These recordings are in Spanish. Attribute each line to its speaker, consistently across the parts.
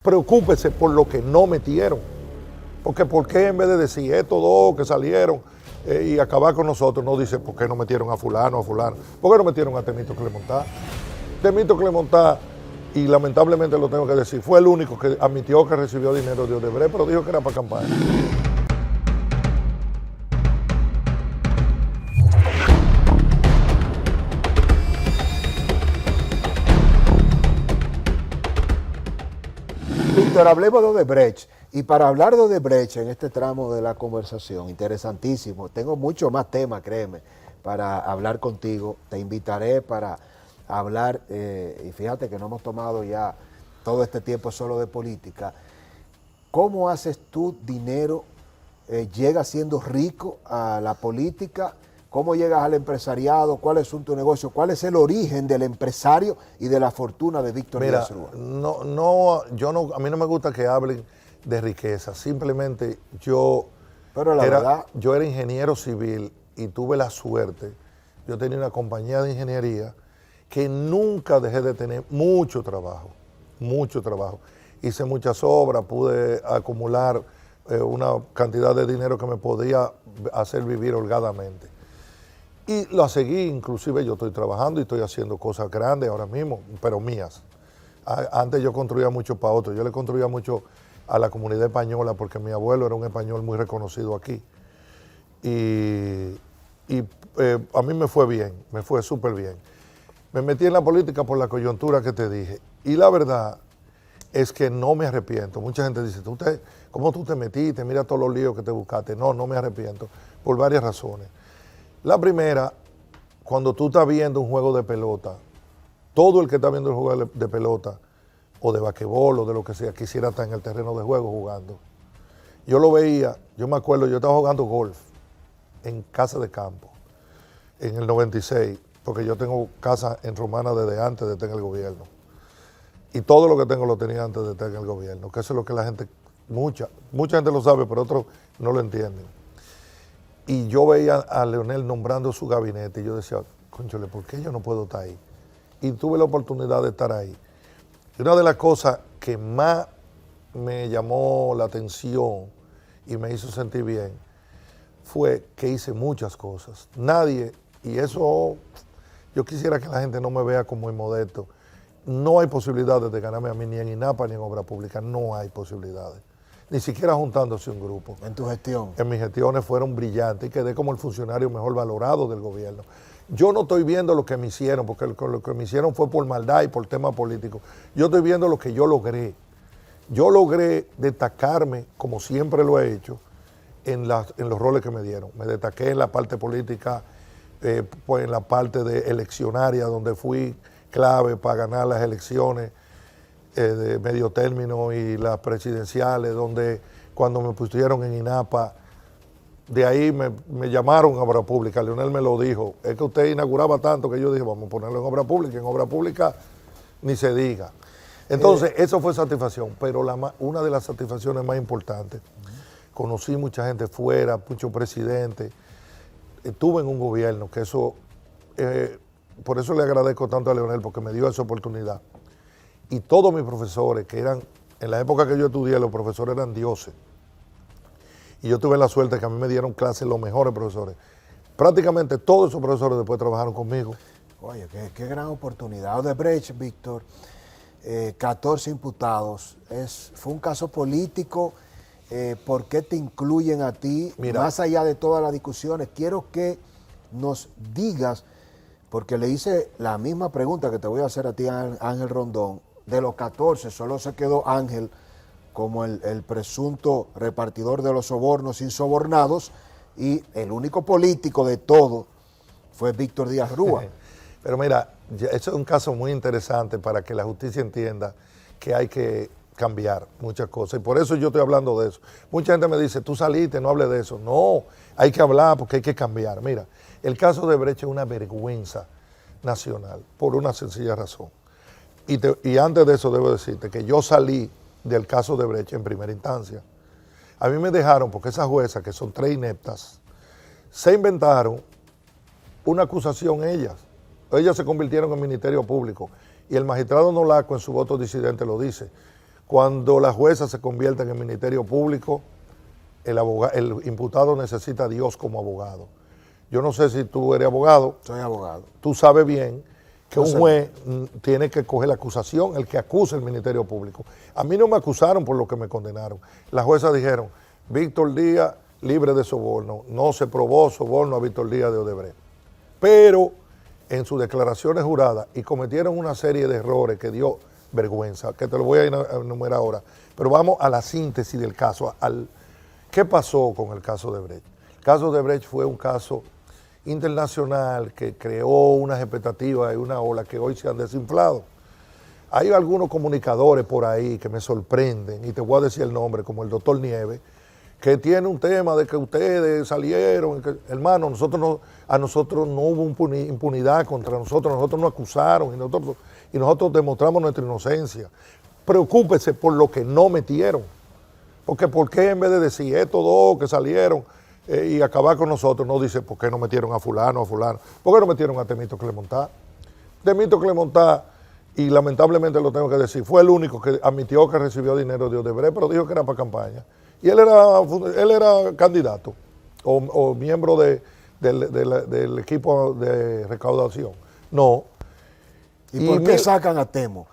Speaker 1: Preocúpese por lo que no metieron. Porque ¿por qué en vez de decir estos dos que salieron y acabar con nosotros, no dice por qué no metieron a fulano, a fulano? ¿Por qué no metieron a Temito Clemontá? Temito Clemontá, y lamentablemente lo tengo que decir, fue el único que admitió que recibió dinero de Odebrecht, pero dijo que era para campaña.
Speaker 2: Víctor, hablemos de Odebrecht. Y para hablar de Odebrecht en este tramo de la conversación, interesantísimo, tengo mucho más temas, créeme, para hablar contigo. Te invitaré para hablar, y fíjate que no hemos tomado ya todo este tiempo solo de política. ¿Cómo haces tú dinero? ¿Llegas siendo rico a la política? ¿Cómo llegas al empresariado? ¿Cuáles son tus negocios? ¿Cuál es el origen del empresario y de la fortuna de Víctor Díaz Rúa?
Speaker 1: A mí no me gusta que hablen de riqueza. Simplemente yo era ingeniero civil y tuve la suerte. Yo tenía una compañía de ingeniería que nunca dejé de tener mucho trabajo. Hice muchas obras, pude acumular una cantidad de dinero que me podía hacer vivir holgadamente. Y la seguí, inclusive yo estoy trabajando y estoy haciendo cosas grandes ahora mismo, pero mías. Antes yo construía mucho para otros, yo le construía mucho a la comunidad española porque mi abuelo era un español muy reconocido aquí. Y a mí me fue bien, me fue súper bien. Me metí en la política por la coyuntura que te dije. Y la verdad es que no me arrepiento. Mucha gente dice, ¿cómo tú te metiste? Mira todos los líos que te buscaste. No me arrepiento por varias razones. La primera, cuando tú estás viendo un juego de pelota, todo el que está viendo el juego de pelota, o de basquetbol, o de lo que sea, quisiera estar en el terreno de juego jugando. Yo lo veía, yo me acuerdo, yo estaba jugando golf en casa de campo, en el 96, porque yo tengo casa en Romana desde antes de estar en el gobierno. Y todo lo que tengo lo tenía antes de estar en el gobierno, que eso es lo que la gente, mucha gente lo sabe, pero otros no lo entienden. Y yo veía a Leonel nombrando su gabinete y yo decía, cónchale, ¿por qué yo no puedo estar ahí? Y tuve la oportunidad de estar ahí. Y una de las cosas que más me llamó la atención y me hizo sentir bien fue que hice muchas cosas. Nadie, y eso yo quisiera que la gente no me vea como inmodesto, no hay posibilidades de ganarme a mí ni en INAPA ni en obra pública, no hay posibilidades. Ni siquiera juntándose un grupo.
Speaker 2: ¿En tu gestión?
Speaker 1: En mis gestiones fueron brillantes y quedé como el funcionario mejor valorado del gobierno. Yo no estoy viendo lo que me hicieron, porque lo que me hicieron fue por maldad y por tema político. Yo estoy viendo lo que yo logré. Yo logré destacarme, como siempre lo he hecho, en los roles que me dieron. Me destaqué en la parte política, pues en la parte de eleccionaria, donde fui clave para ganar las elecciones de medio término y las presidenciales, donde cuando me pusieron en INAPA, de ahí me llamaron a obra pública. Leonel me lo dijo, es que usted inauguraba tanto que yo dije, vamos a ponerlo en obra pública ni se diga. Entonces, eso fue satisfacción, pero una de las satisfacciones más importantes, conocí mucha gente fuera, muchos presidentes, estuve en un gobierno, que eso, por eso le agradezco tanto a Leonel, porque me dio esa oportunidad. Y todos mis profesores, que eran, en la época que yo estudié, los profesores eran dioses. Y yo tuve la suerte que a mí me dieron clases los mejores profesores. Prácticamente todos esos profesores después trabajaron conmigo.
Speaker 2: Oye, qué gran oportunidad. Odebrecht, Víctor, 14 imputados. Fue un caso político. ¿Por qué te incluyen a ti? Mira, más allá de todas las discusiones, quiero que nos digas, porque le hice la misma pregunta que te voy a hacer a ti, Ángel Rondón. De los 14, solo se quedó Ángel como el presunto repartidor de los sobornos insobornados, y el único político de todo fue Víctor Díaz Rúa.
Speaker 1: Pero mira, eso es un caso muy interesante para que la justicia entienda que hay que cambiar muchas cosas, y por eso yo estoy hablando de eso. Mucha gente me dice, tú saliste, no hables de eso. No, hay que hablar porque hay que cambiar. Mira, el caso de Odebrecht es una vergüenza nacional, por una sencilla razón. Y antes de eso debo decirte que yo salí del caso de Odebrecht en primera instancia. A mí me dejaron, porque esas juezas, que son 3 ineptas, se inventaron una acusación ellas. Ellas se convirtieron en Ministerio Público. Y el magistrado Nolasco en su voto disidente lo dice. Cuando la jueza se convierte en el Ministerio Público, el imputado necesita a Dios como abogado. Yo no sé si tú eres abogado.
Speaker 2: Soy abogado.
Speaker 1: Tú sabes bien que un juez tiene que coger la acusación, el que acusa el Ministerio Público. A mí no me acusaron por lo que me condenaron. Las juezas dijeron, Víctor Díaz libre de soborno, no se probó soborno a Víctor Díaz de Odebrecht. Pero en sus declaraciones juradas, y cometieron una serie de errores que dio vergüenza, que te lo voy a enumerar ahora, pero vamos a la síntesis del caso. ¿Qué pasó con el caso de Brecht? El caso de Brecht fue un caso internacional que creó unas expectativas y una ola que hoy se han desinflado. Hay algunos comunicadores por ahí que me sorprenden, y te voy a decir el nombre, como el doctor Nieves, que tiene un tema de que ustedes salieron, hermano, a nosotros no hubo impunidad contra nosotros nos acusaron y nosotros demostramos nuestra inocencia. Preocúpese por lo que no metieron, porque ¿por qué en vez de decir estos dos que salieron y acabar con nosotros, no dice por qué no metieron a fulano, por qué no metieron a Temito Clemontá? Temito Clemontá, y lamentablemente lo tengo que decir, fue el único que admitió que recibió dinero de Odebrecht, pero dijo que era para campaña. Y él era candidato o miembro del equipo de recaudación. No.
Speaker 2: ¿Y por qué sacan a Temo?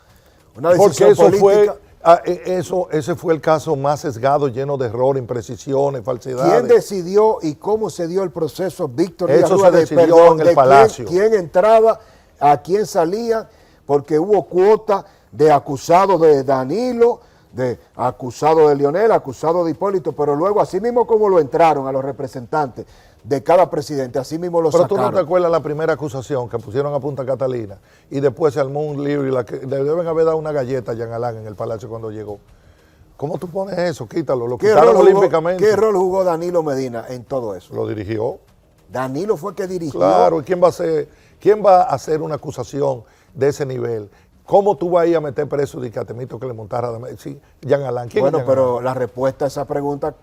Speaker 2: Una decisión
Speaker 1: porque eso
Speaker 2: política.
Speaker 1: ese fue el caso más sesgado, lleno de errores, imprecisiones, falsedades.
Speaker 2: ¿Quién decidió y cómo se dio el proceso, Víctor Díaz
Speaker 1: Eso
Speaker 2: Rúa,
Speaker 1: se decidió en el Palacio.
Speaker 2: ¿Quién entraba, a quién salía? Porque hubo cuota de acusado de Danilo, de acusado de Leonel, acusado de Hipólito, pero luego así mismo como lo entraron a los representantes de cada presidente, así mismo lo sacaron.
Speaker 1: Pero tú no te acuerdas la primera acusación que pusieron a Punta Catalina y después se armó un libro y le deben haber dado una galleta a Jean Alain en el Palacio cuando llegó. ¿Cómo tú pones eso? Quítalo, lo quitaron olímpicamente.
Speaker 2: ¿Qué rol jugó Danilo Medina en todo eso?
Speaker 1: Lo dirigió.
Speaker 2: Danilo fue el que dirigió.
Speaker 1: Claro, ¿y quién va a hacer una acusación de ese nivel? ¿Cómo tú vas a ir a meter preso de Temito Clemontá? Sí, Jean Alain. ¿Quién
Speaker 2: bueno,
Speaker 1: es Jean
Speaker 2: pero
Speaker 1: Alain?
Speaker 2: la respuesta a esa pregunta,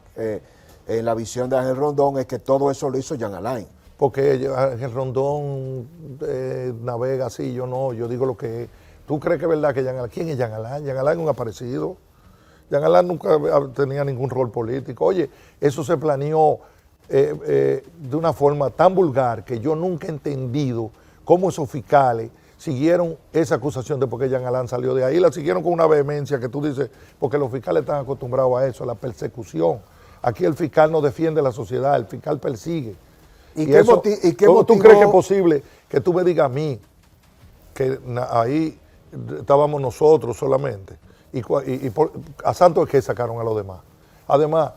Speaker 2: en la visión de Ángel Rondón, es que todo eso lo hizo Jean Alain.
Speaker 1: Porque Ángel Rondón navega así, yo no, yo digo lo que es. ¿Tú crees que es verdad que Jean Alain? ¿Quién es Jean Alain? Jean Alain es un aparecido. Jean Alain nunca tenía ningún rol político. Oye, eso se planeó de una forma tan vulgar que yo nunca he entendido cómo esos fiscales siguieron esa acusación de por qué Jean Alain salió de ahí, la siguieron con una vehemencia que tú dices, porque los fiscales están acostumbrados a eso, a la persecución. Aquí el fiscal no defiende la sociedad, el fiscal persigue. ¿Cómo tú crees que es posible que tú me digas a mí que ahí estábamos nosotros solamente? A santo es que sacaron a los demás. Además,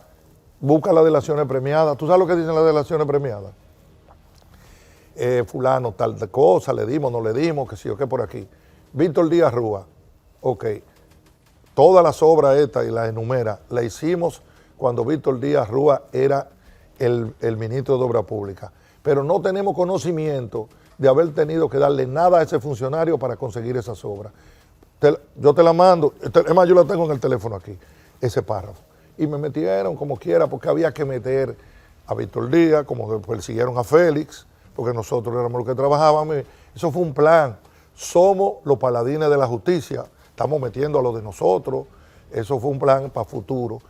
Speaker 1: busca las delaciones premiadas. ¿Tú sabes lo que dicen las delaciones premiadas? Fulano, tal cosa, le dimos, no le dimos, que sí o qué por aquí. Víctor Díaz Rúa, ok, todas las obras estas y las enumera, las hicimos cuando Víctor Díaz Rúa era el ministro de Obras Públicas, pero no tenemos conocimiento de haber tenido que darle nada a ese funcionario para conseguir esas obras. Yo te la mando, es más, yo la tengo en el teléfono aquí, ese párrafo. Y me metieron como quiera porque había que meter a Víctor Díaz, como que persiguieron a Félix, porque nosotros éramos los que trabajábamos. Eso fue un plan. Somos los paladines de la justicia, estamos metiendo a los de nosotros. Eso fue un plan para futuro.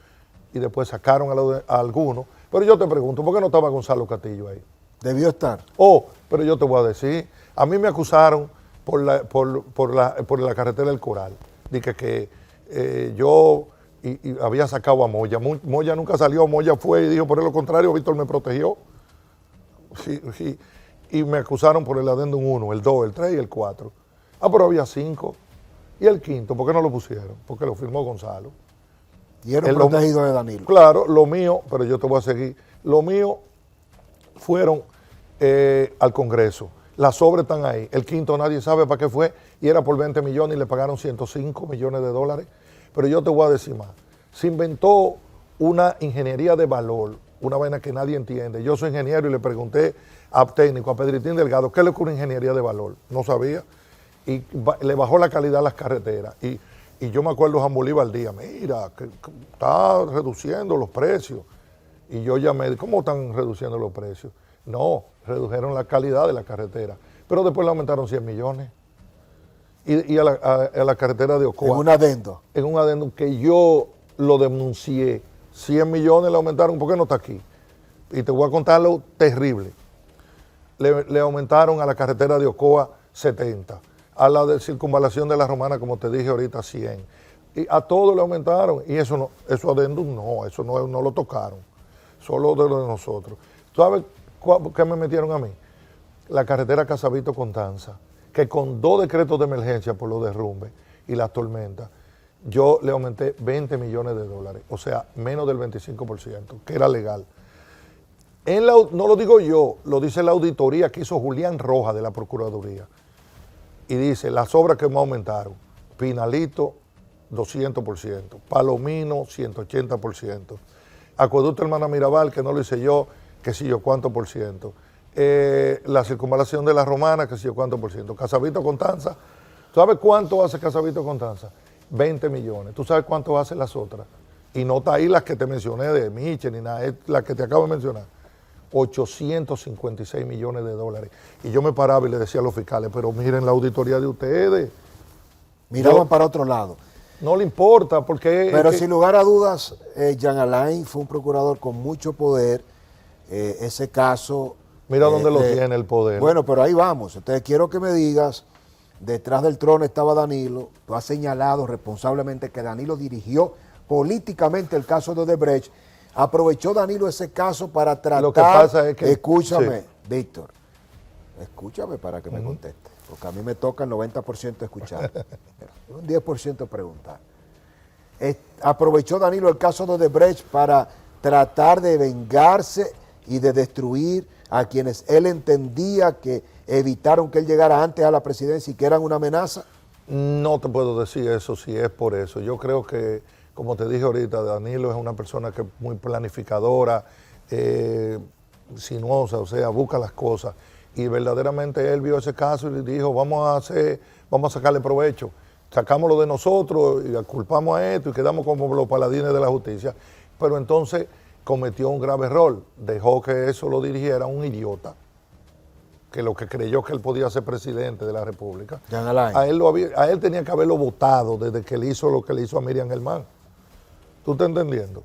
Speaker 1: Y después sacaron a algunos. Pero yo te pregunto, ¿por qué no estaba Gonzalo Castillo ahí?
Speaker 2: Debió estar.
Speaker 1: Pero yo te voy a decir, a mí me acusaron por la carretera del Coral. Dije que yo había sacado a Moya. Moya nunca salió, Moya fue y dijo, por lo contrario, Víctor me protegió. Sí. Y me acusaron por el adendum 1, el 2, el 3 y el 4. Pero había 5. ¿Y el quinto? ¿Por qué no lo pusieron? Porque lo firmó Gonzalo.
Speaker 2: Y era protegido de Danilo.
Speaker 1: Claro, lo mío, pero yo te voy a seguir. Lo mío fueron al Congreso. Las obras están ahí. El quinto nadie sabe para qué fue y era por 20 millones y le pagaron 105 millones de dólares. Pero yo te voy a decir más. Se inventó una ingeniería de valor, una vaina que nadie entiende. Yo soy ingeniero y le pregunté a técnico, a Pedritín Delgado, ¿qué es lo que una ingeniería de valor? No sabía. Y le bajó la calidad a las carreteras. Y yo me acuerdo Juan Bolívar al día, mira, que está reduciendo los precios. Y yo llamé, ¿cómo están reduciendo los precios? No, redujeron la calidad de la carretera. Pero después le aumentaron 100 millones. y a la carretera de Ocoa.
Speaker 2: En un adendo.
Speaker 1: En un adendo que yo lo denuncié. 100 millones le aumentaron, ¿por qué no está aquí? Y te voy a contar lo terrible. Le aumentaron a la carretera de Ocoa 70, a la de circunvalación de la Romana, como te dije ahorita, 100. Y a todo le aumentaron. Y eso no, eso adendum no, eso no lo tocaron. Solo de lo de nosotros. ¿Sabes qué me metieron a mí? La carretera Casavito-Constanza, que con 2 decretos de emergencia por los derrumbes y las tormentas, yo le aumenté 20 millones de dólares, o sea, menos del 25%, que era legal. No lo digo yo, lo dice la auditoría que hizo Julián Rojas de la Procuraduría. Y dice, las obras que me aumentaron, Pinalito, 200%, Palomino, 180%, Acueducto Hermana Mirabal, que no lo hice yo, que sí yo cuánto por ciento, la circunvalación de la Romana, que sí yo cuánto por ciento, Casavito-Constanza, ¿sabes cuánto hace Casavito-Constanza? 20 millones. ¿Tú sabes cuánto hacen las otras? Y no está ahí las que te mencioné de Miche ni nada, es la que te acabo de mencionar. 856 millones de dólares. Y yo me paraba y le decía a los fiscales, pero miren la auditoría de ustedes.
Speaker 2: Miraban para otro lado.
Speaker 1: No le importa, porque...
Speaker 2: Pero sin lugar a dudas, Jean Alain fue un procurador con mucho poder. Ese caso...
Speaker 1: Mira dónde lo tiene el poder.
Speaker 2: Bueno, pero ahí vamos. Entonces quiero que me digas, detrás del trono estaba Danilo. Tú has señalado responsablemente que Danilo dirigió políticamente el caso de Odebrecht. Aprovechó Danilo ese caso para tratar...
Speaker 1: Lo que pasa es que...
Speaker 2: Escúchame,
Speaker 1: sí.
Speaker 2: Víctor. Escúchame para que me conteste. Porque a mí me toca el 90% escuchar. Un 10% preguntar. Aprovechó Danilo el caso de Odebrecht para tratar de vengarse y de destruir a quienes él entendía que evitaron que él llegara antes a la presidencia y que eran una amenaza.
Speaker 1: No te puedo decir eso si es por eso. Yo creo que, como te dije ahorita, Danilo es una persona que es muy planificadora, sinuosa, o sea, busca las cosas. Y verdaderamente él vio ese caso y le dijo, vamos a sacarle provecho. Sacámoslo de nosotros y culpamos a esto y quedamos como los paladines de la justicia. Pero entonces cometió un grave error. Dejó que eso lo dirigiera un idiota, que lo que creyó que él podía ser presidente de la República. A él tenía que haberlo votado desde que él hizo lo que le hizo a Miriam Germán. ¿Tú estás entendiendo?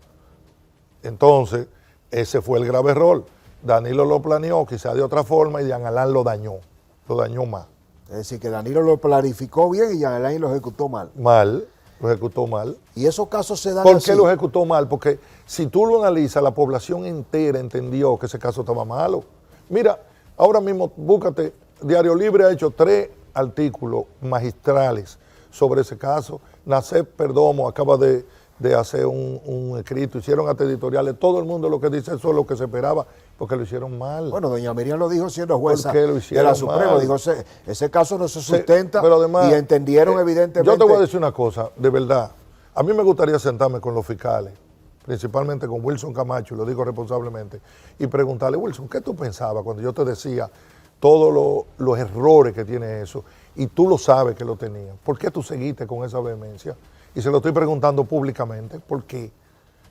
Speaker 1: Entonces, ese fue el grave error. Danilo lo planeó quizá de otra forma y Jean Alain lo dañó más.
Speaker 2: Es decir, que Danilo lo planificó bien y Jean Alain lo ejecutó mal.
Speaker 1: Lo ejecutó mal.
Speaker 2: Y esos casos se dan
Speaker 1: ¿Por
Speaker 2: así?
Speaker 1: qué lo ejecutó mal? Porque si tú lo analizas, la población entera entendió que ese caso estaba malo. Mira, ahora mismo, búscate, Diario Libre ha hecho 3 artículos magistrales sobre ese caso. Nacep Perdomo acaba de hacer un escrito, hicieron hasta editoriales, todo el mundo lo que dice eso es lo que se esperaba, porque lo hicieron mal.
Speaker 2: Bueno, doña Miriam lo dijo siendo jueza
Speaker 1: de
Speaker 2: la Suprema, dijo, ese caso no se sustenta,
Speaker 1: pero además,
Speaker 2: y entendieron evidentemente...
Speaker 1: Yo te voy a decir una cosa, de verdad, a mí me gustaría sentarme con los fiscales, principalmente con Wilson Camacho, y lo digo responsablemente, y preguntarle, Wilson, ¿qué tú pensabas cuando yo te decía todos los errores que tiene eso, y tú lo sabes que lo tenías? ¿Por qué tú seguiste con esa vehemencia? Y se lo estoy preguntando públicamente, ¿por qué?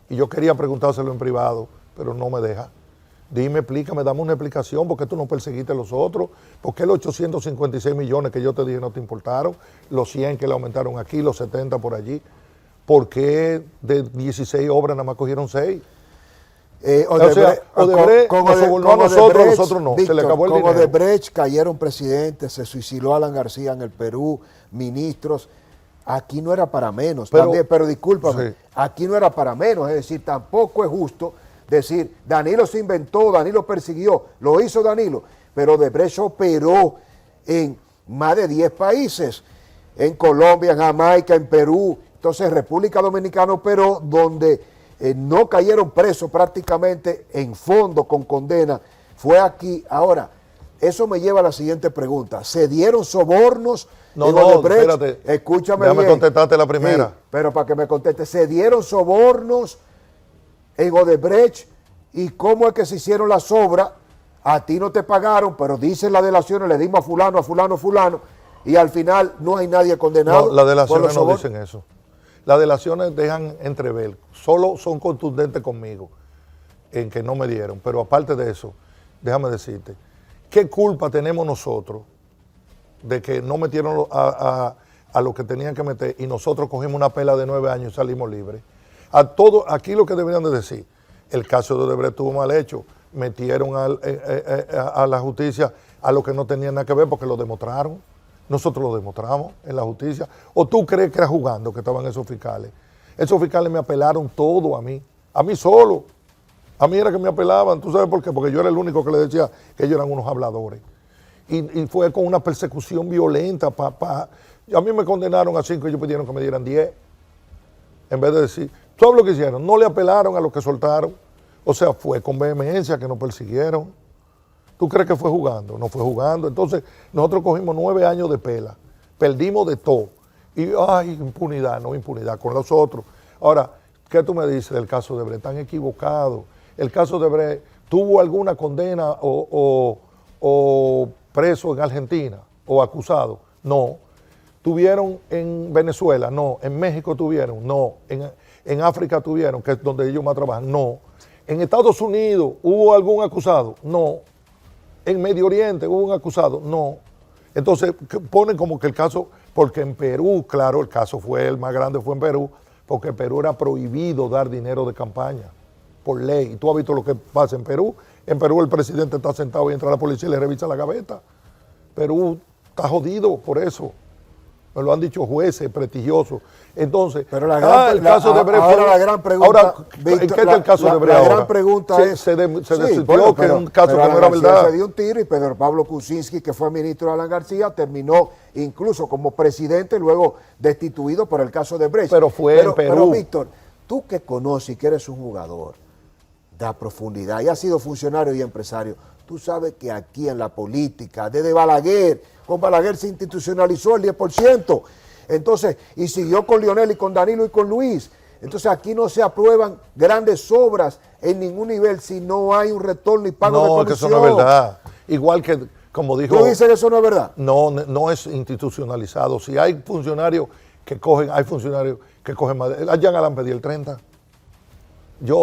Speaker 1: Y yo quería preguntárselo en privado, pero no me deja. Dime, explícame, dame una explicación, ¿por qué tú no perseguiste a los otros? ¿Por qué los 856 millones que yo te dije no te importaron? Los 100 que le aumentaron aquí, los 70 por allí. ¿Por qué de 16 obras nada más cogieron 6? Odebrecht nos sobornó a nosotros no.
Speaker 2: Víctor,
Speaker 1: se le acabó el
Speaker 2: con
Speaker 1: dinero.
Speaker 2: Odebrecht cayeron presidentes, se suicidó Alan García en el Perú, ministros. Aquí no era para menos, pero discúlpame, sí. Aquí no era para menos, es decir, tampoco es justo decir, Danilo se inventó, Danilo persiguió, lo hizo Danilo, pero Odebrecht operó en más de 10 países, en Colombia, en Jamaica, en Perú, entonces República Dominicana operó donde no cayeron presos prácticamente en fondo con condena, fue aquí. Ahora, eso me lleva a la siguiente pregunta, ¿se dieron sobornos?
Speaker 1: No, espérate.
Speaker 2: Escúchame
Speaker 1: déjame
Speaker 2: bien.
Speaker 1: contestarte la primera.
Speaker 2: Sí, pero para que me conteste, ¿se dieron sobornos en Odebrecht? ¿Y cómo es que se hicieron las obras? A ti no te pagaron, pero dicen las delaciones, le dimos a fulano, a fulano, a fulano, y al final no hay nadie condenado.
Speaker 1: No, las delaciones no dicen eso. Las delaciones dejan entrever, solo son contundentes conmigo, en que no me dieron. Pero aparte de eso, déjame decirte, ¿qué culpa tenemos nosotros de que no metieron a a lo que tenían que meter y nosotros cogimos una pela de 9 años y salimos libres. A todo, aquí lo que deberían de decir, el caso de Odebrecht estuvo mal hecho, metieron a la justicia a lo que no tenía nada que ver porque lo demostraron. Nosotros lo demostramos en la justicia. ¿O tú crees que era jugando que estaban esos fiscales? Esos fiscales me apelaron todo a mí solo. A mí era que me apelaban. ¿Tú sabes por qué? Porque yo era el único que le decía que ellos eran unos habladores. Y fue con una persecución violenta. A mí me condenaron a 5 y ellos pidieron que me dieran 10. En vez de decir, todo lo que hicieron, no le apelaron a lo que soltaron. O sea, fue con vehemencia que nos persiguieron. ¿Tú crees que fue jugando? No fue jugando. Entonces, nosotros cogimos 9 años de pela. Perdimos de todo. Y, ay, impunidad, no impunidad con los otros. Ahora, ¿qué tú me dices del caso de Brecht? Están equivocados. El caso de Brecht, ¿tuvo alguna condena o preso en Argentina o acusado? No. ¿Tuvieron en Venezuela? No. ¿En México tuvieron? No. ¿En África tuvieron, que es donde ellos más trabajan? No. ¿En Estados Unidos hubo algún acusado? No. ¿En Medio Oriente hubo un acusado? No. Entonces ponen como que el caso, porque en Perú, claro, el caso fue el más grande, fue en Perú, porque en Perú era prohibido dar dinero de campaña, por ley. Y tú has visto lo que pasa en Perú. En Perú el presidente está sentado y entra la policía y le revisa la gaveta. Perú está jodido por eso. Me lo han dicho jueces prestigiosos. Entonces,
Speaker 2: pero el caso de Brecht
Speaker 1: ahora
Speaker 2: la gran pregunta,
Speaker 1: ahora, Víctor, ¿en qué está el caso de Brecht
Speaker 2: ahora?
Speaker 1: La
Speaker 2: gran pregunta es...
Speaker 1: Se decidió que era un caso que no era verdad.
Speaker 2: Se dio un tiro y Pedro Pablo Kuczynski, que fue ministro de Alan García, terminó incluso como presidente, luego destituido por el caso de Brecht.
Speaker 1: Pero fue en Perú.
Speaker 2: Pero, Víctor, tú que conoces y que eres un jugador de profundidad y has sido funcionario y empresario, tú sabes que aquí en la política, desde Balaguer, con Balaguer se institucionalizó el 10%, entonces, y siguió con Lionel y con Danilo y con Luis. Entonces aquí no se aprueban grandes obras en ningún nivel si no hay un retorno y pago de comisión.
Speaker 1: No, que eso no es verdad. Igual que, como dijo...
Speaker 2: ¿Tú dices que eso no es verdad?
Speaker 1: No es institucionalizado. Si hay funcionarios que cogen, más. A Jean Alain pedí el 30.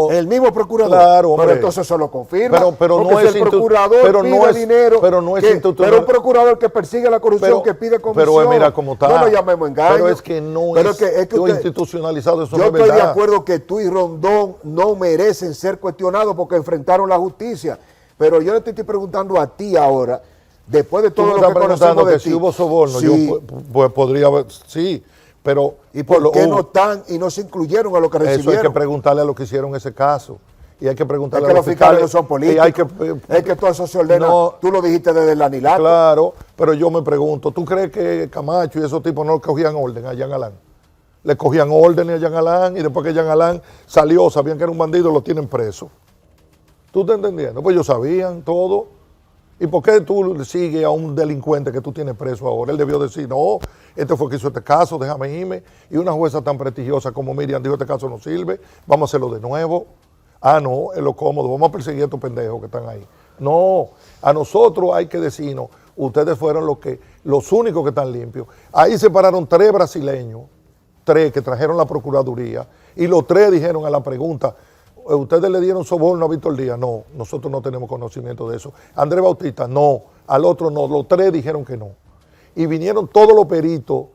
Speaker 2: El mismo procurador.
Speaker 1: Claro, hombre.
Speaker 2: Pero entonces eso lo confirma.
Speaker 1: Pero no es
Speaker 2: el procurador pide dinero.
Speaker 1: Pero no es
Speaker 2: pero un procurador que persigue la corrupción, que pide comisión.
Speaker 1: Pero mira cómo está.
Speaker 2: No lo llamemos engaño.
Speaker 1: Pero es que no es institucionalizado. Eso no es verdad.
Speaker 2: Yo estoy de acuerdo que tú y Rondón no merecen ser cuestionados porque enfrentaron la justicia. Pero yo le estoy preguntando a ti ahora, después de todo lo que conocemos de ti.
Speaker 1: Si hubo soborno,
Speaker 2: sí.
Speaker 1: yo pues, podría haber, sí. Pero,
Speaker 2: ¿y por qué no están y no se incluyeron a lo que recibieron?
Speaker 1: Eso hay que preguntarle a lo que hicieron ese caso. Y hay que preguntarle
Speaker 2: a los fiscales. No son políticos.
Speaker 1: Es
Speaker 2: que todo eso se ordena. No, tú lo dijiste desde el anilato.
Speaker 1: Claro, pero yo me pregunto, ¿tú crees que Camacho y esos tipos no cogían orden a Jean Alain? Le cogían órdenes a Jean Alain y después que Jean Alain salió, sabían que era un bandido, lo tienen preso. ¿Tú estás entendiendo? Pues ellos sabían todo. ¿Y por qué tú sigues a un delincuente que tú tienes preso ahora? Él debió decir, no, este fue el que hizo este caso, déjame irme. Y una jueza tan prestigiosa como Miriam dijo, este caso no sirve, vamos a hacerlo de nuevo. Ah, no, es lo cómodo, vamos a perseguir a estos pendejos que están ahí. No, a nosotros hay que decirnos, ustedes fueron los únicos que están limpios. Ahí se pararon 3 brasileños, 3 que trajeron la Procuraduría, y los 3 dijeron a la pregunta, ¿ustedes le dieron soborno a Víctor Díaz? No, nosotros no tenemos conocimiento de eso. Andrés Bautista, no. Al otro no. Los 3 dijeron que no. Y vinieron todos los peritos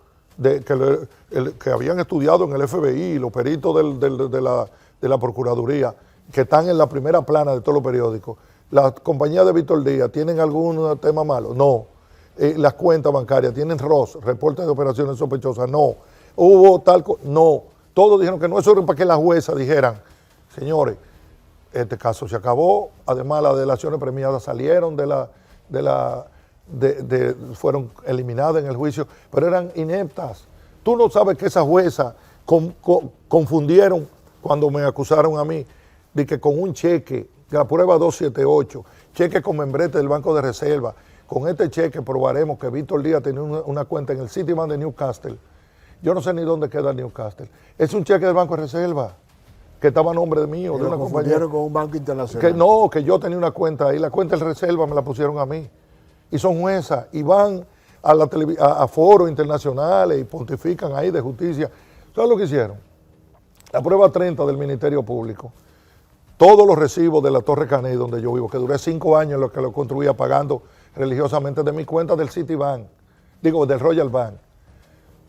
Speaker 1: que habían estudiado en el FBI, los peritos de la Procuraduría, que están en la primera plana de todos los periódicos. ¿Las compañías de Víctor Díaz tienen algún tema malo? No. Las cuentas bancarias, ¿tienen ROS, reportes de operaciones sospechosas? No. ¿Hubo tal cosa? No. Todos dijeron que no. Eso era para que la jueza dijeran, señores, este caso se acabó, además las delaciones premiadas salieron fueron eliminadas en el juicio, pero eran ineptas. Tú no sabes que esa jueza confundieron cuando me acusaron a mí de que con un cheque, la prueba 278, cheque con membrete del Banco de Reserva, con este cheque probaremos que Víctor Díaz tenía una cuenta en el Citibank de Newcastle. Yo no sé ni dónde queda Newcastle. Es un cheque del Banco de Reserva que estaba a nombre mío, de una compañía.
Speaker 2: Con un banco internacional.
Speaker 1: Que yo tenía una cuenta ahí, la cuenta de reserva me la pusieron a mí. Y son juezas, y van a foros internacionales y pontifican ahí de justicia. ¿Sabes lo que hicieron? La prueba 30 del Ministerio Público, todos los recibos de la Torre Caney, donde yo vivo, que duré 5 años en lo que lo construía pagando religiosamente de mi cuenta del Citibank, del Royal Bank.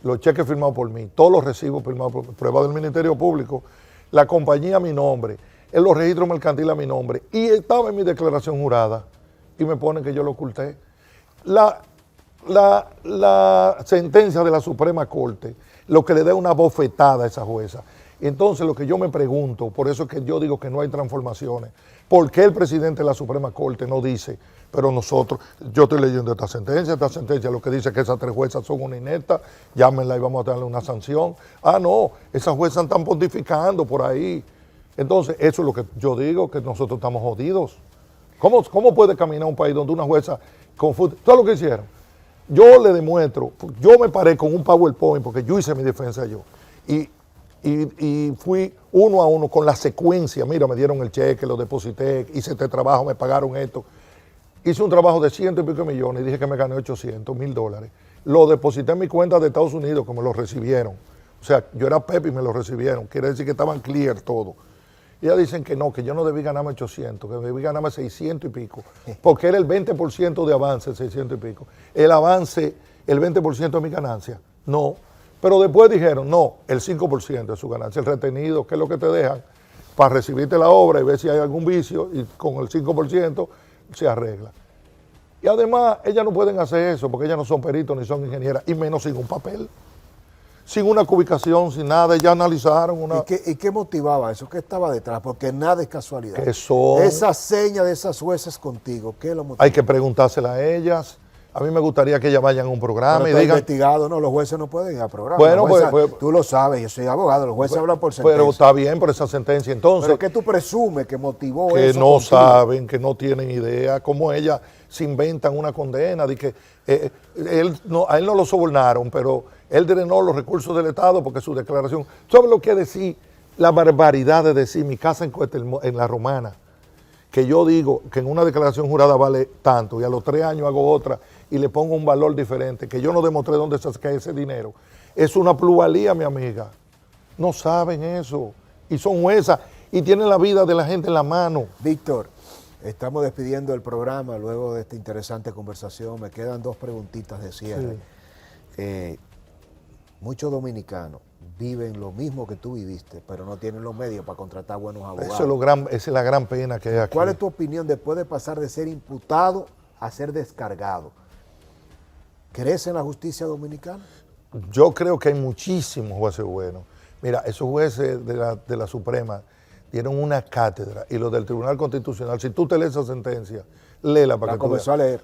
Speaker 1: los cheques firmados por mí, todos los recibos firmados por prueba del Ministerio Público, la compañía a mi nombre, en los registros mercantiles a mi nombre, y estaba en mi declaración jurada, y me ponen que yo lo oculté. La sentencia de la Suprema Corte, lo que le da una bofetada a esa jueza. Entonces, lo que yo me pregunto, por eso es que yo digo que no hay transformaciones, ¿por qué el presidente de la Suprema Corte no dice, pero nosotros, yo estoy leyendo esta sentencia lo que dice que esas 3 juezas son una inepta, llámenla y vamos a darle una sanción? Ah, no, esas juezas están pontificando por ahí. Entonces, eso es lo que yo digo, que nosotros estamos jodidos. ¿Cómo puede caminar un país donde una jueza confunde? ¿Todo lo que hicieron? Yo le demuestro, yo me paré con un PowerPoint, porque yo hice mi defensa yo, y fui 1 a 1 con la secuencia. Mira, me dieron el cheque, lo deposité, hice este trabajo, me pagaron esto. Hice un trabajo de 100 y pico millones y dije que me gané $800,000. Lo deposité en mi cuenta de Estados Unidos, que me lo recibieron. O sea, yo era Pepe y me lo recibieron. Quiere decir que estaban clear todo. Y ellas dicen que no, que yo no debí ganarme 800, que debí ganarme 600 y pico, porque era el 20% de avance, 600 y pico. El avance, el 20% de mi ganancia. No. Pero después dijeron, no, el 5% de su ganancia, el retenido, que es lo que te dejan para recibirte la obra y ver si hay algún vicio, y con el 5% se arregla. Y además, ellas no pueden hacer eso, porque ellas no son peritos ni son ingenieras, y menos sin un papel, sin una cubicación, sin nada. Ellas analizaron una...
Speaker 2: ¿Y qué motivaba eso? ¿Qué estaba detrás? Porque nada es casualidad.
Speaker 1: Que son...
Speaker 2: Esa seña de esas jueces contigo, ¿qué lo motivó?
Speaker 1: Hay que preguntársela a ellas. A mí me gustaría que ellas vayan a un programa.
Speaker 2: Pero
Speaker 1: y digan...
Speaker 2: investigado, no, los jueces no pueden ir a programas.
Speaker 1: Bueno,
Speaker 2: pues, tú lo sabes, yo soy abogado, los jueces hablan por sentencia.
Speaker 1: Pero está bien por esa sentencia. Entonces,
Speaker 2: ¿pero qué tú presumes que motivó
Speaker 1: que
Speaker 2: eso?
Speaker 1: no
Speaker 2: contigo?
Speaker 1: saben, que no tienen idea, cómo ellas se inventan una condena de que a él no lo sobornaron, pero él drenó los recursos del Estado porque su declaración... ¿Sabes lo que es decir? La barbaridad de decir mi casa en la Romana, que yo digo que en una declaración jurada vale tanto y a los 3 años hago otra y le pongo un valor diferente, que yo no demostré dónde se saca ese dinero. Es una plusvalía, mi amiga. No saben eso. Y son juezas y tienen la vida de la gente en la mano.
Speaker 2: Víctor, estamos despidiendo el programa luego de esta interesante conversación. Me quedan 2 preguntitas de cierre. Sí. Muchos dominicanos viven lo mismo que tú viviste, pero no tienen los medios para contratar buenos abogados.
Speaker 1: Esa es la gran pena que hay aquí.
Speaker 2: ¿Cuál es tu opinión después de pasar de ser imputado a ser descargado? ¿Crees en la justicia dominicana?
Speaker 1: Yo creo que hay muchísimos jueces buenos. Mira, esos jueces de la Suprema dieron una cátedra, y los del Tribunal Constitucional, si tú te lees esa sentencia, léela para que tú veas.
Speaker 2: Comenzó a leer.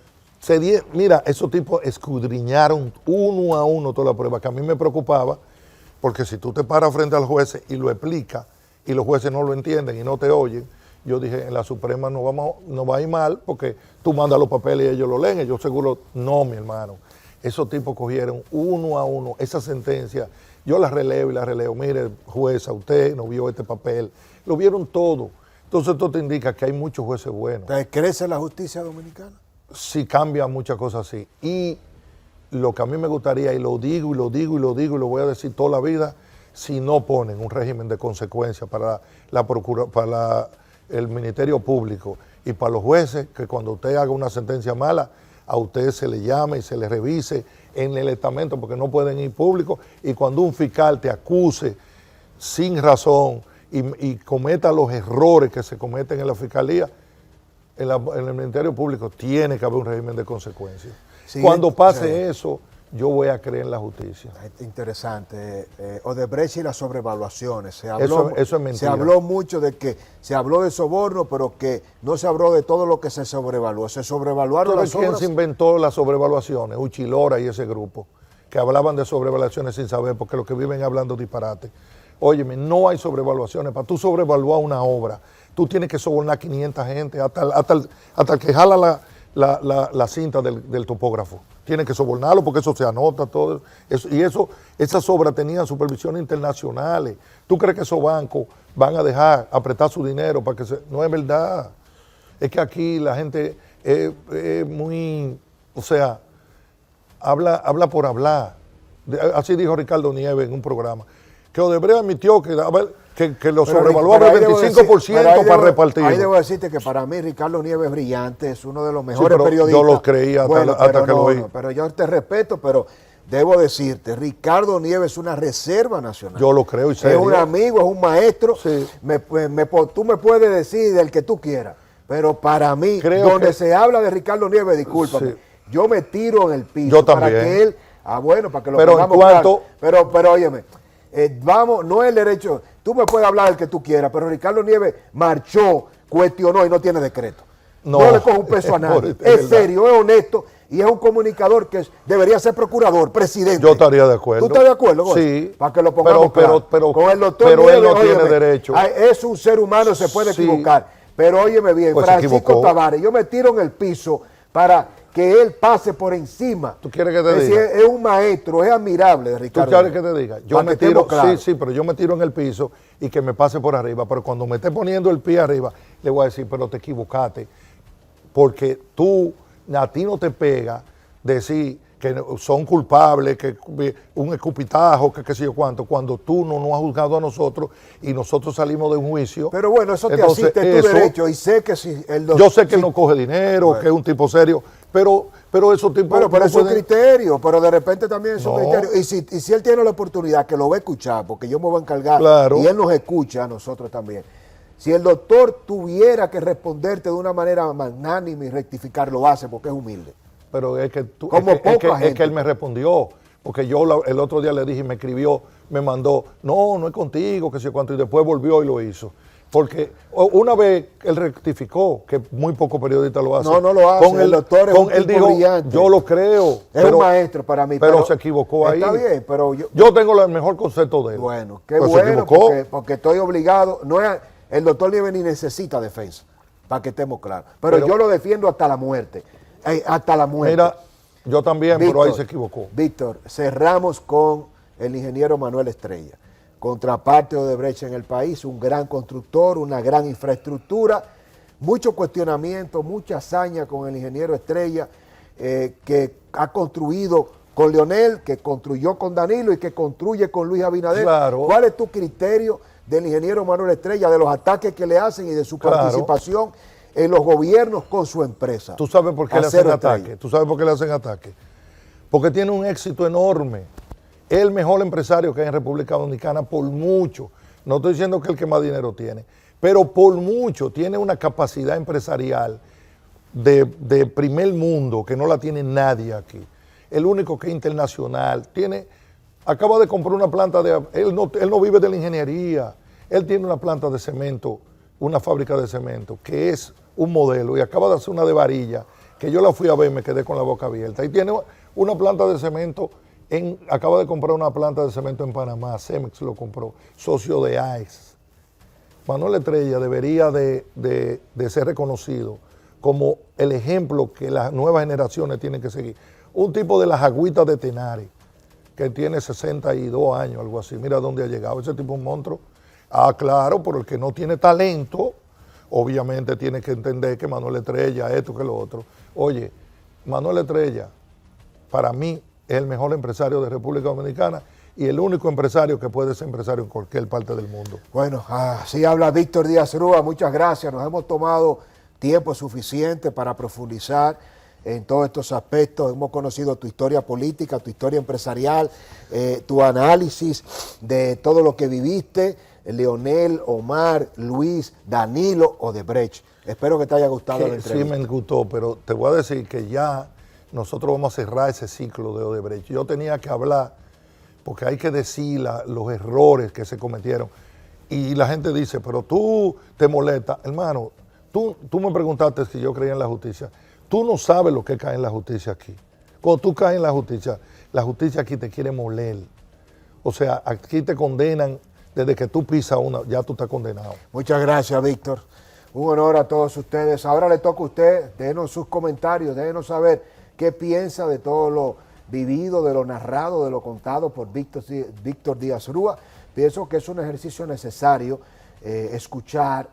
Speaker 1: Mira, esos tipos escudriñaron 1 a 1 toda la prueba, que a mí me preocupaba, porque si tú te paras frente al juez y lo explicas, y los jueces no lo entienden y no te oyen, yo dije, en la Suprema no va a ir mal, porque tú mandas los papeles y ellos lo leen, ellos seguro, no, mi hermano. Esos tipos cogieron 1 a 1 esa sentencia, yo la relevo y la relevo. Mire, jueza, usted no vio este papel, lo vieron todo. Entonces esto te indica que hay muchos jueces buenos.
Speaker 2: ¿Te crece la justicia dominicana?
Speaker 1: Sí, cambia muchas cosas así. Y lo que a mí me gustaría, y lo digo, y lo digo, y lo digo, y lo voy a decir toda la vida, si no ponen un régimen de consecuencias para el Ministerio Público y para los jueces, que cuando usted haga una sentencia mala, a usted se le llame y se le revise en el estamento, porque no pueden ir públicos, y cuando un fiscal te acuse sin razón y cometa los errores que se cometen en la fiscalía, en el Ministerio Público tiene que haber un régimen de consecuencias. Sí, cuando pase eso, yo voy a creer en la justicia.
Speaker 2: Interesante. Odebrecht y las sobrevaluaciones.
Speaker 1: Eso es mentira.
Speaker 2: Se habló mucho de que se habló de soborno, pero que no se habló de todo lo que se sobrevaluó. Se sobrevaluaron las obras.
Speaker 1: ¿Quién se inventó las sobrevaluaciones? Uchilora y ese grupo, que hablaban de sobrevaluaciones sin saber, porque los que viven hablando disparate. Óyeme, no hay sobrevaluaciones. Para tú sobrevaluar una obra, tú tienes que sobornar 500 gente, hasta el que jala la cinta del topógrafo. Tienen que sobornarlo porque eso se anota todo. Esas obras tenían supervisiones internacionales. ¿Tú crees que esos bancos van a dejar apretar su dinero para que se...? No es verdad. Es que aquí la gente es muy... O sea, habla por hablar. Así dijo Ricardo Nieves en un programa. Que Odebrecht admitió que lo sobrevaluó al 25% para repartir.
Speaker 2: Ahí debo decirte que para mí Ricardo Nieves es brillante, es uno de los mejores periodistas.
Speaker 1: Yo lo creía hasta que lo oí.
Speaker 2: Pero yo te respeto, pero debo decirte, Ricardo Nieves es una reserva nacional.
Speaker 1: Yo lo creo y serio.
Speaker 2: Es un amigo, es un maestro.
Speaker 1: Sí.
Speaker 2: Tú me puedes decir del que tú quieras, pero para mí,
Speaker 1: Creo
Speaker 2: donde
Speaker 1: que
Speaker 2: se habla de Ricardo Nieves, discúlpame,
Speaker 1: sí.
Speaker 2: yo me tiro en el piso.
Speaker 1: Yo
Speaker 2: para
Speaker 1: también.
Speaker 2: que él, para que lo
Speaker 1: Pero
Speaker 2: pongamos
Speaker 1: en cuanto,
Speaker 2: claro. Pero óyeme, vamos, no es el derecho, tú me puedes hablar del que tú quieras, pero Ricardo Nieves marchó, cuestionó y no tiene decreto. No le coge un peso a nadie. Es serio, es honesto y es un comunicador que debería ser procurador, presidente.
Speaker 1: Yo estaría de acuerdo.
Speaker 2: ¿Tú estás de acuerdo con
Speaker 1: Sí.
Speaker 2: eso? Para que lo pongamos claro. Con el doctor
Speaker 1: pero
Speaker 2: Nieves,
Speaker 1: él no tiene
Speaker 2: óyeme,
Speaker 1: derecho.
Speaker 2: Es un ser humano, se puede
Speaker 1: Sí.
Speaker 2: equivocar. Pero óyeme bien,
Speaker 1: Pues se
Speaker 2: Francisco
Speaker 1: equivocó.
Speaker 2: Tavares, yo me tiro en el piso para que él pase por encima.
Speaker 1: ¿Tú quieres que te
Speaker 2: Es
Speaker 1: diga?
Speaker 2: decir, es un maestro, es admirable de
Speaker 1: ¿Tú
Speaker 2: Ricardo.
Speaker 1: quieres que te diga? Yo
Speaker 2: Para
Speaker 1: me
Speaker 2: que
Speaker 1: tiro,
Speaker 2: estemos claros.
Speaker 1: sí, pero yo me tiro en el piso y que me pase por arriba. Pero cuando me esté poniendo el pie arriba, le voy a decir, pero te equivocaste. Porque a ti no te pega decir que son culpables, que un escupitajo, que qué sé yo cuánto, cuando tú no nos has juzgado a nosotros y nosotros salimos de un juicio.
Speaker 2: Pero bueno, eso te
Speaker 1: Entonces,
Speaker 2: asiste tu
Speaker 1: eso,
Speaker 2: derecho y sé que si el
Speaker 1: yo sé que no coge dinero, que es un tipo serio, pero esos tipos
Speaker 2: Bueno, pero
Speaker 1: no
Speaker 2: es un
Speaker 1: pueden-
Speaker 2: criterio, pero de repente también es un
Speaker 1: No.
Speaker 2: criterio. Y si él tiene la oportunidad, que lo va a escuchar, porque yo me voy a encargar,
Speaker 1: Claro.
Speaker 2: y él nos escucha a nosotros también. Si el doctor tuviera que responderte de una manera magnánima y rectificar, lo hace porque es humilde.
Speaker 1: Pero es que, tú,
Speaker 2: Como
Speaker 1: es que- es que-
Speaker 2: poca
Speaker 1: es
Speaker 2: gente.
Speaker 1: que él me respondió, porque yo el otro día le dije, me escribió, me mandó, no es contigo, que sé yo cuánto, y después volvió y lo hizo. Porque una vez él rectificó, que muy pocos periodistas lo hacen.
Speaker 2: No lo hace, el doctor es un
Speaker 1: él
Speaker 2: tipo brillante.
Speaker 1: yo lo creo.
Speaker 2: Es un maestro para mí.
Speaker 1: Pero se equivocó ahí.
Speaker 2: Está bien, pero
Speaker 1: yo tengo el mejor concepto de él.
Speaker 2: Bueno, qué
Speaker 1: Pero se
Speaker 2: bueno,
Speaker 1: equivocó.
Speaker 2: porque estoy obligado. El doctor Nieves ni necesita defensa, para que estemos claros. Pero yo lo defiendo hasta la muerte. Hasta la muerte.
Speaker 1: Mira, yo también, pero
Speaker 2: Víctor,
Speaker 1: ahí se equivocó.
Speaker 2: Víctor, cerramos con el ingeniero Manuel Estrella, contraparte de Odebrecht en el país, un gran constructor, una gran infraestructura, mucho cuestionamiento, mucha hazaña con el ingeniero Estrella, que ha construido con Leonel, que construyó con Danilo y que construye con Luis Abinader.
Speaker 1: Claro.
Speaker 2: ¿Cuál es tu criterio del ingeniero Manuel Estrella, de los ataques que le hacen y de su
Speaker 1: Claro.
Speaker 2: participación en los gobiernos con su empresa?
Speaker 1: ¿Tú sabes por qué le hacen
Speaker 2: Acero Estrella.
Speaker 1: ataque? ¿Tú sabes por qué le hacen ataque? Porque tiene un éxito enorme. Es el mejor empresario que hay en República Dominicana por mucho. No estoy diciendo que el que más dinero tiene, pero por mucho tiene una capacidad empresarial de primer mundo que no la tiene nadie aquí. El único que es internacional. Acaba de comprar una planta él no vive de la ingeniería. Él tiene una planta de cemento, una fábrica de cemento, que es un modelo, y acaba de hacer una de varilla, que yo la fui a ver y me quedé con la boca abierta. Y tiene una planta de cemento, acaba de comprar una planta de cemento en Panamá, Cemex lo compró, socio de AES. Manuel Estrella debería de ser reconocido como el ejemplo que las nuevas generaciones tienen que seguir. Un tipo de las agüitas de Tenares, que tiene 62 años, algo así. Mira dónde ha llegado. Ese tipo es un monstruo. Ah, claro, pero el que no tiene talento, obviamente tiene que entender que Manuel Estrella, esto, que lo otro. Oye, Manuel Estrella, para mí, es el mejor empresario de República Dominicana y el único empresario que puede ser empresario en cualquier parte del mundo.
Speaker 2: Bueno, así habla Víctor Díaz Rúa, muchas gracias. Nos hemos tomado tiempo suficiente para profundizar en todos estos aspectos. Hemos conocido tu historia política, tu historia empresarial, tu análisis de todo lo que viviste, Leonel, Omar, Luis, Danilo, Odebrecht. Espero que te haya gustado la entrevista.
Speaker 1: Sí, me gustó, pero te voy a decir que ya nosotros vamos a cerrar ese ciclo de Odebrecht. Yo tenía que hablar, porque hay que decir los errores que se cometieron. Y la gente dice, pero tú te molestas. Hermano, tú me preguntaste si yo creía en la justicia. Tú no sabes lo que cae en la justicia aquí. Cuando tú caes en la justicia aquí te quiere moler. O sea, aquí te condenan desde que tú pisas ya tú estás condenado.
Speaker 2: Muchas gracias, Víctor. Un honor a todos ustedes. Ahora le toca a usted, déjenos sus comentarios, déjenos saber qué piensa de todo lo vivido, de lo narrado, de lo contado por Víctor Díaz Rúa. Pienso que es un ejercicio necesario escuchar,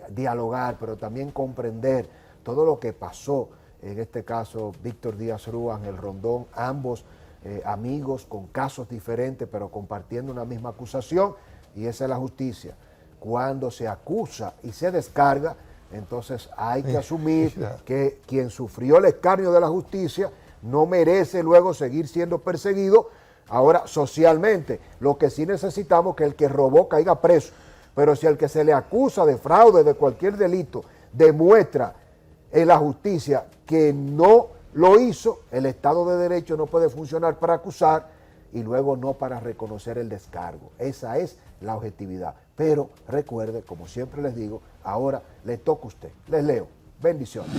Speaker 2: dialogar, pero también comprender todo lo que pasó. En este caso, Víctor Díaz Rúa, Ángel Rondón, ambos amigos con casos diferentes, pero compartiendo una misma acusación, y esa es la justicia. Cuando se acusa y se descarga, entonces hay que asumir que quien sufrió el escarnio de la justicia no merece luego seguir siendo perseguido ahora socialmente. Lo que sí necesitamos es que el que robó caiga preso. Pero si al que se le acusa de fraude, de cualquier delito, demuestra en la justicia que no lo hizo, el Estado de Derecho no puede funcionar para acusar y luego no para reconocer el descargo. Esa es la objetividad. Pero recuerde, como siempre les digo, ahora le toca a usted. Les leo. Bendiciones.